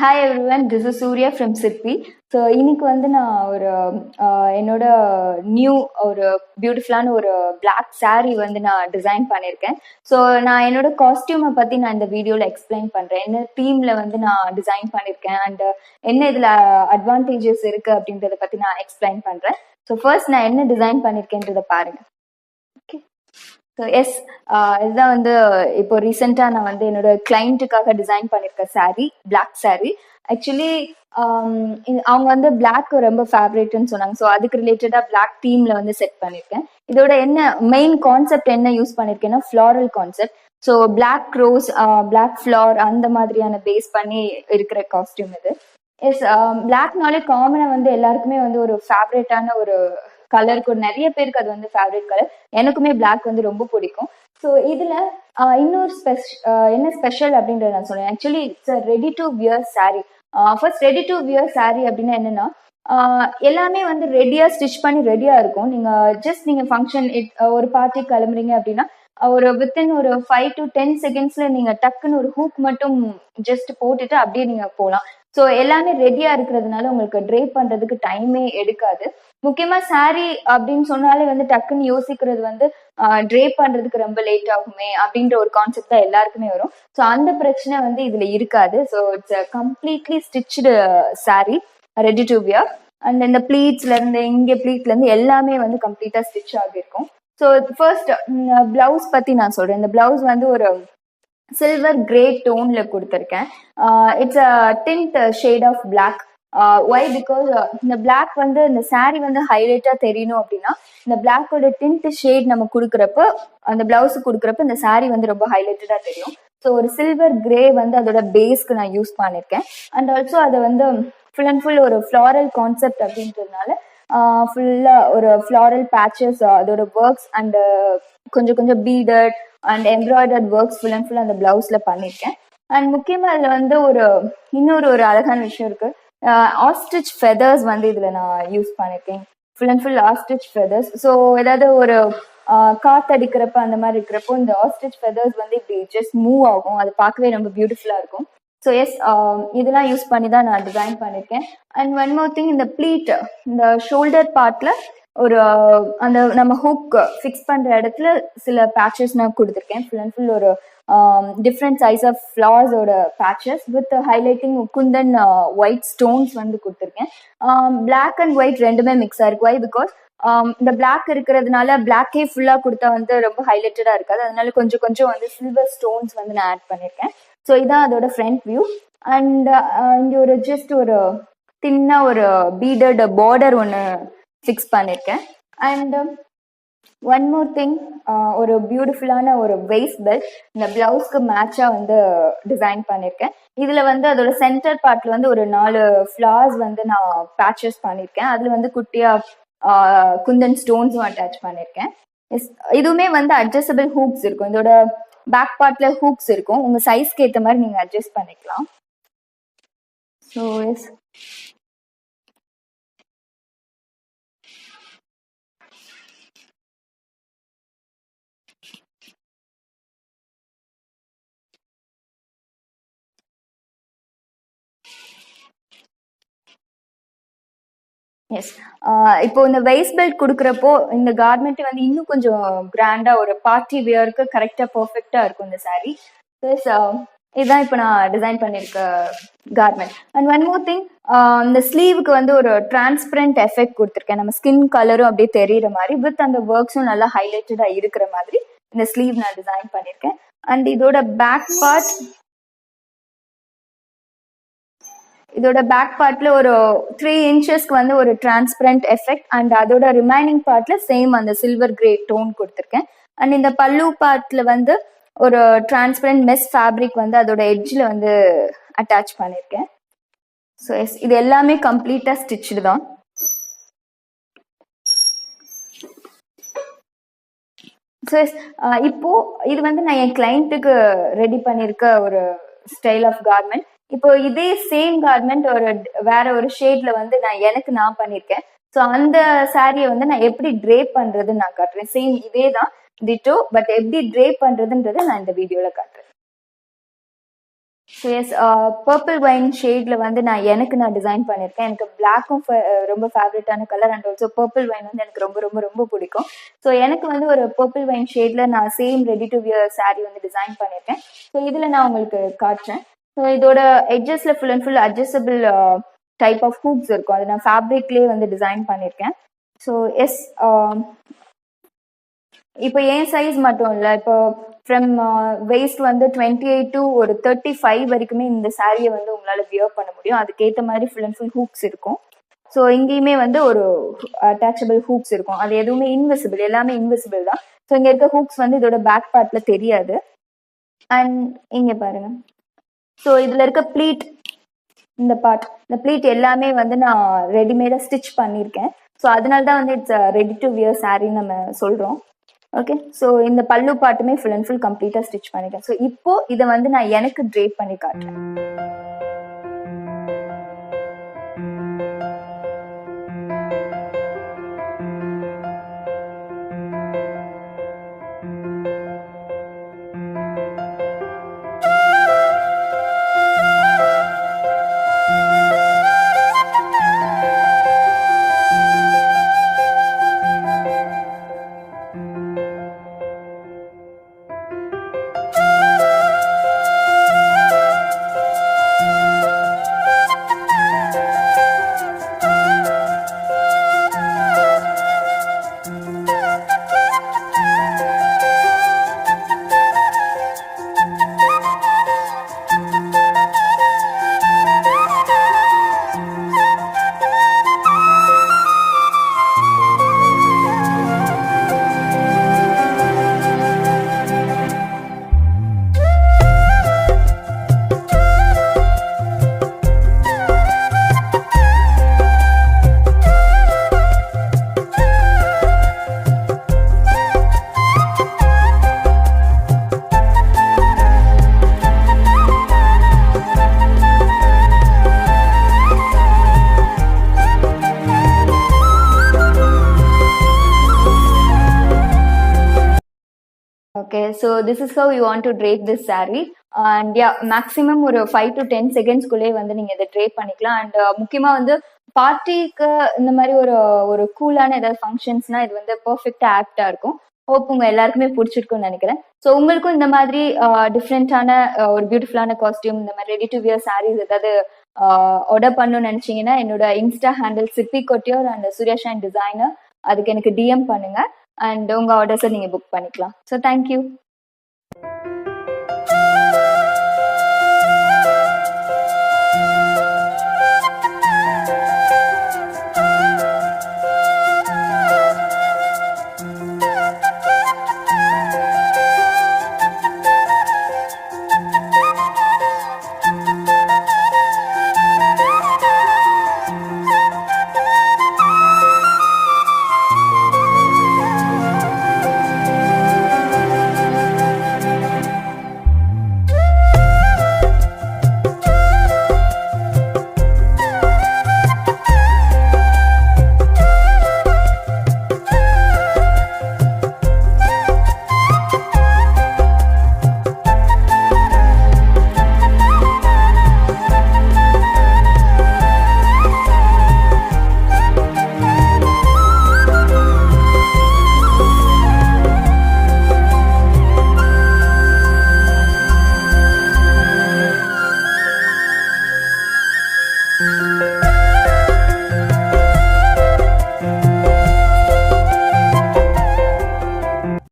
Hi everyone, this is Surya from Sirpi. So இன்னைக்கு வந்து நான் ஒரு என்னோட நியூ ஒரு பியூட்டிஃபுல்லான ஒரு பிளாக் saree வந்து நான் டிசைன் பண்ணியிருக்கேன். ஸோ நான் என்னோட காஸ்டியூமை பற்றி நான் இந்த வீடியோவில் எக்ஸ்பிளைன் பண்ணுறேன். என்ன தீமில் வந்து நான் டிசைன் பண்ணியிருக்கேன் அண்ட் என்ன இதில் அட்வான்டேஜஸ் இருக்குது அப்படின்றத பற்றி நான் எக்ஸ்பிளைன் பண்ணுறேன். ஸோ ஃபர்ஸ்ட் நான் என்ன டிசைன் பண்ணியிருக்கேன்றதை பாருங்கள். ஓகே, ஸோ எஸ், இதுதான் வந்து இப்போ ரீசெண்டாக நான் வந்து என்னோட கிளைண்ட்டுக்காக டிசைன் பண்ணியிருக்க saree, பிளாக் saree. ஆக்சுவலி அவங்க வந்து பிளாக் ரொம்ப ஃபேவரேட்னு சொன்னாங்க. ஸோ அதுக்கு ரிலேட்டடாக பிளாக் தீம்ல வந்து செட் பண்ணியிருக்கேன். இதோட என்ன மெயின் கான்செப்ட் என்ன யூஸ் பண்ணியிருக்கேன்னா floral concept. So black rose, black flower அந்த மாதிரியான பேஸ் பண்ணி இருக்கிற காஸ்டியூம் இது. எஸ், பிளாக்னாலே காமனாக வந்து எல்லாருக்குமே வந்து ஒரு ஃபேவரேட்டான ஒரு கலருக்கு நிறைய பேருக்கு அது வந்து ஃபேவரட் கலர். எனக்குமே பிளாக் வந்து ரொம்ப பிடிக்கும். ஸோ இதுல இன்னொரு என்ன ஸ்பெஷல் அப்படின்றத நான் சொல்றேன். Actually it's ready to wear saree. First ready to wear saree அப்படின்னா என்னன்னா, எல்லாமே வந்து ரெடியா ஸ்டிச் பண்ணி ரெடியா இருக்கும். நீங்க ஜஸ்ட் நீங்க ஃபங்க்ஷன் ஒரு பார்ட்டி கிளம்புறீங்க அப்படின்னா ஒரு வித்தின் ஒரு 5 to 10 செகண்ட்ஸ்ல நீங்க டக்குன்னு ஒரு ஹூக் மட்டும் ஜஸ்ட் போட்டுட்டு அப்படியே நீங்க போகலாம். ஸோ எல்லாமே ரெடியா இருக்கிறதுனால உங்களுக்கு ட்ரேப் பண்றதுக்கு டைமே எடுக்காது. முக்கியமா saree அப்படின்னு சொன்னாலே வந்து டக்குன்னு யோசிக்கிறது வந்து ட்ரேப் பண்றதுக்கு ரொம்ப லேட் ஆகுமே அப்படின்ற ஒரு கான்செப்ட் தான் எல்லாருக்குமே வரும். ஸோ அந்த பிரச்சனை வந்து இதுல இருக்காது. So it's completely stitched saree, ready to wear. And இந்த ப்ளீட்ஸ்ல இருந்து இங்கே ப்ளீட்ல இருந்து எல்லாமே வந்து கம்ப்ளீட்டா ஸ்டிச் ஆகிருக்கும். ஸோ ஃபர்ஸ்ட் பிளவுஸ் பத்தி நான் சொல்றேன். இந்த பிளவுஸ் வந்து ஒரு சில்வர் கிரே டோன்ல கொடுத்துருக்கேன். It's a tint shade of black. Why because இந்த பிளாக் வந்து இந்த saree வந்து ஹைலைட்டா தெரியணும் அப்படின்னா இந்த பிளாக்கோட டிண்ட் ஷேட் நம்ம கொடுக்குறப்ப, அந்த பிளவுஸ் கொடுக்குறப்ப இந்த saree வந்து ரொம்ப ஹைலைட்டடா தெரியும். ஸோ ஒரு சில்வர் கிரே வந்து அதோட பேஸ்க்கு நான் யூஸ் பண்ணியிருக்கேன். அண்ட் ஆல்சோ அதை வந்து ஃபுல் அண்ட் ஃபுல் ஒரு ஃப்ளாரல் கான்செப்ட் அப்படின்றதுனால ஃபுல்லா ஒரு ஃப்ளாரல் பேச்சஸ், அதோட ஒர்க்ஸ் அண்ட் கொஞ்சம் கொஞ்சம் பீடட் and embroidered works full and full அந்த பிளவுஸ்ல பண்ணியிருக்கேன். அண்ட் முக்கியமா அதுல வந்து இன்னொரு அழகான விஷயம் இருக்கு. ஆஸ்ட்ரிச் ஃபெதர்ஸ் வந்து இதுல நான் யூஸ் பண்ணியிருக்கேன். Full and full ostrich feathers. So ஏதாவது ஒரு காத்தடிக்கிறப்ப அந்த மாதிரி இருக்கிறப்போ இந்த ஆஸ்ட்ரிச் ஃபெதர்ஸ் வந்து இப்படி ஜஸ்ட் மூவ் ஆகும். அது பார்க்கவே ரொம்ப பியூட்டிஃபுல்லா இருக்கும். ஸோ எஸ், இதெல்லாம் யூஸ் பண்ணி தான் நான் டிசைன் பண்ணியிருக்கேன். அண்ட் ஒன் மோர் திங், இந்த ப்ளீட், இந்த ஷோல்டர் பார்ட்ல ஒரு அந்த நம்ம ஹூக் ஃபிக்ஸ் பண்ற இடத்துல சில பேச்சஸ் நான் கொடுத்துருக்கேன். ஃபுல் அண்ட் ஃபுல் ஒரு டிஃப்ரெண்ட் சைஸ் ஆஃப் ஃப்ளார்ஸோட patches with highlighting kundan white stones வந்து கொடுத்துருக்கேன். பிளாக் அண்ட் ஒயிட் ரெண்டுமே மிக்ஸ் ஆயிருக்கு. ஒய் பிகாஸ் இந்த பிளாக் இருக்கிறதுனால பிளாக்கே ஃபுல்லா கொடுத்தா வந்து ரொம்ப ஹைலைட்டடா இருக்காது. அதனால கொஞ்சம் கொஞ்சம் வந்து சில்வர் ஸ்டோன்ஸ் வந்து நான் ஆட் பண்ணியிருக்கேன். ஸோ இதான் அதோட ஃப்ரண்ட் வியூ. அண்ட் இங்கே ஒரு ஜஸ்ட் ஒரு தின்னா ஒரு பீடட் பார்டர் ஒன்று ஃபிக்ஸ் பண்ணியிருக்கேன். அண்ட் ஒன் மோர் திங், ஒரு பியூட்டிஃபுல்லான ஒரு வெயிஸ்ட் பெல்ட் இந்த பிளவுஸ்க்கு மேட்சா வந்து டிசைன் பண்ணியிருக்கேன். இதுல வந்து அதோட சென்டர் பார்ட்ல வந்து ஒரு 4 ஃபிளார்ஸ் வந்து நான் பேச்சஸ் பண்ணியிருக்கேன். அதுல வந்து குட்டியா குந்தன் ஸ்டோன்ஸும் அட்டாச் பண்ணியிருக்கேன். இதுவுமே வந்து அட்ஜஸ்டபிள் ஹூக்ஸ் இருக்கும். இதோட பேக் பார்ட்ல ஹூக்ஸ் இருக்கும். உங்க சைஸ்க்கு ஏற்ற மாதிரி நீங்க அட்ஜஸ்ட் பண்ணிக்கலாம். ஸோ எஸ், எஸ், இப்போ இந்த வெயிஸ்ட் பெல்ட் கொடுக்குறப்போ இந்த கார்மெண்ட் வந்து இன்னும் கொஞ்சம் கிராண்டா ஒரு பார்ட்டி வியருக்கு கரெக்டா பர்ஃபெக்டா இருக்கும் இந்த saree. ப்ளஸ் இதுதான் இப்போ நான் டிசைன் பண்ணியிருக்க garment. And one more thing, இந்த ஸ்லீவுக்கு வந்து ஒரு டிரான்ஸ்பரண்ட் எஃபெக்ட் கொடுத்துருக்கேன். நம்ம ஸ்கின் கலரும் அப்படியே தெரியுற மாதிரி வித் அந்த ஒர்க்ஸும் நல்லா ஹைலைட்டடா இருக்கிற மாதிரி இந்த ஸ்லீவ் நான் டிசைன் பண்ணியிருக்கேன். அண்ட் இதோட பேக் பார்ட்ல ஒரு 3 இன்ச்சஸ்க்கு வந்து ஒரு டிரான்ஸ்பரண்ட் எஃபெக்ட் அண்ட் அதோட ரிமைனிங் பார்ட்ல சேம் அந்த சில்வர் கிரே டோன் கொடுத்துருக்கேன். அண்ட் இந்த பல்லு பார்ட்ல வந்து ஒரு டிரான்ஸ்பரண்ட் மெஸ் ஃபேப்ரிக் வந்து அதோட எட்ஜில் வந்து அட்டாச் பண்ணியிருக்கேன். ஸோ எஸ், இது எல்லாமே கம்ப்ளீட்டா ஸ்டிச்சு தான். ஸோ எஸ், இப்போ இது வந்து நான் என் கிளைண்ட்டுக்கு ரெடி பண்ணியிருக்க ஒரு ஸ்டைல் ஆஃப் கார்மெண்ட். இப்போ இதே சேம் கார்மெண்ட் வேற ஒரு ஷேட்ல வந்து நான் பண்ணியிருக்கேன். ஸோ அந்த சாரியை வந்து நான் எப்படி ட்ரேப் பண்றதுன்னு நான் காட்டுறேன். சேம் இதே தான் டிட்டோ, பட் எப்படி ட்ரேப் பண்றதுன்றதை நான் இந்த வீடியோல காட்டுறேன். ஸோ எஸ், பர்பிள் வைன் ஷேட்ல வந்து நான் டிசைன் பண்ணியிருக்கேன். எனக்கு பிளாக்கும் ரொம்ப ஃபேவரட்டான colour, and also purple wine வந்து எனக்கு ரொம்ப ரொம்ப ரொம்ப பிடிக்கும். ஸோ எனக்கு வந்து ஒரு பர்பிள் வைன் ஷேட்ல நான் same ready to wear sari வந்து டிசைன் பண்ணியிருக்கேன். ஸோ இதில் நான் உங்களுக்கு காட்டுறேன். ஸோ இதோட எட்ஜஸ்ல full and full adjustable type of hooks இருக்கும். அது நான் ஃபேப்ரிக்லேயே வந்து டிசைன் பண்ணியிருக்கேன். ஸோ எஸ், இப்போ என் சைஸ் மட்டும் இல்லை, இப்போ ஃப்ரம் வெயிஸ்ட் வந்து 28 to ஒரு 35 வரைக்குமே இந்த சாரியை வந்து உங்களால் வியர் பண்ண முடியும். அதுக்கேற்ற மாதிரி ஃபுல் அண்ட் ஃபுல் ஹூக்ஸ் இருக்கும். ஸோ இங்கேயுமே வந்து ஒரு அட்டாச்சபிள் ஹூக்ஸ் இருக்கும். அது எதுவுமே இன்விசிபிள், எல்லாமே இன்விசிபிள் தான். ஸோ இங்கே இருக்க ஹூக்ஸ் வந்து இதோட பேக் பார்ட்ல தெரியாது. அண்ட் இங்கே பாருங்க, ஸோ இதில் இருக்க ப்ளீட், இந்த ப்ளீட் எல்லாமே வந்து நான் ரெடிமேடாக ஸ்டிச் பண்ணியிருக்கேன். ஸோ அதனால தான் வந்து இட்ஸ் ரெடி டு வியர் சாரின்னு நம்ம சொல்கிறோம். ஓகே, ஸோ இந்த பல்லு பாட்டுமே ஃபுல் அண்ட் ஃபுல் கம்ப்ளீட்டாக ஸ்டிச் பண்ணிட்டேன். ஸோ இப்போ இதை வந்து நான் எனக்கு ட்ரேப் பண்ணி காட்டுறேன். Okay, so this is how you want to drape this saree. And yeah, maximum ஒரு 5 to 10 செகண்ட்ஸ்குள்ளே வந்து நீங்கள் இதை ட்ரேப் பண்ணிக்கலாம். அண்ட் முக்கியமாக வந்து பார்ட்டிக்கு இந்த மாதிரி ஒரு ஒரு கூலான ஏதாவது ஃபங்க்ஷன்ஸ்னா இது வந்து பர்ஃபெக்டாக ஆப்டாக இருக்கும். ஹோப் உங்கள் எல்லாருக்குமே பிடிச்சிருக்குன்னு நினைக்கிறேன். ஸோ உங்களுக்கும் இந்த மாதிரி டிஃப்ரெண்ட்டான ஒரு பியூட்டிஃபுல்லான காஸ்டியூம், இந்த மாதிரி ரெடி டு வியர் சாரீஸ் ஏதாவது ஆர்டர் பண்ணணும்னு நினச்சிங்கன்னா என்னோட இன்ஸ்டா ஹேண்டில் சிப்பி கொட்டியோர் அண்ட் சூர்யா ஷைன் டிசைனர், அதுக்கு எனக்கு டிஎம் பண்ணுங்க அண்ட் உங்கள் ஆர்டர்ஸை நீங்கள் புக் பண்ணிக்கலாம். So thank you.